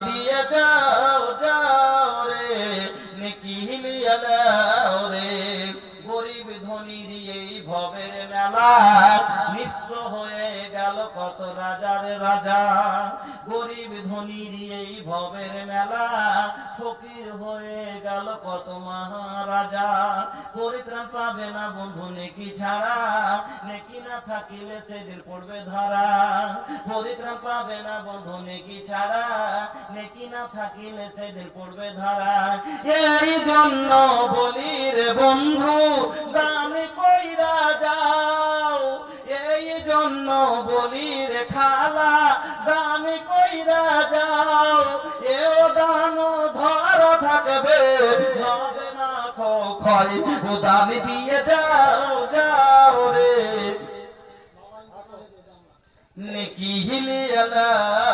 দিয়ে যাও যাও রে, নেকি লিয়ে দাও রে। গরিব ধনীর এই ভবের মেলা, নিঃস্ব হয়ে গেল কত রাজার রাজা। গরিব ধনীর এই ভবের মেলা, ফকির হয়ে গেল কত মহারাজা। পরিত্রাণ পাবে না বন্ধু নেকি ছাড়া, নেকি না থাকিলে সেদিন পড়বে ধরা। পরিত্রাণ পাবে না বন্ধু নেকি ছাড়া, নেকি না থাকিলে সেদিন পড়বে ধরা। এই জন্য বলি রে বন্ধু, দান কইরা যাও। এই জন্য বলি রে খালা, দান কইরা যাও। এও দান ধর থাকবে, হবে না ক্ষয়। ও দান দিয়ে যাও যাও রে, নেকি লিয়ে দাও।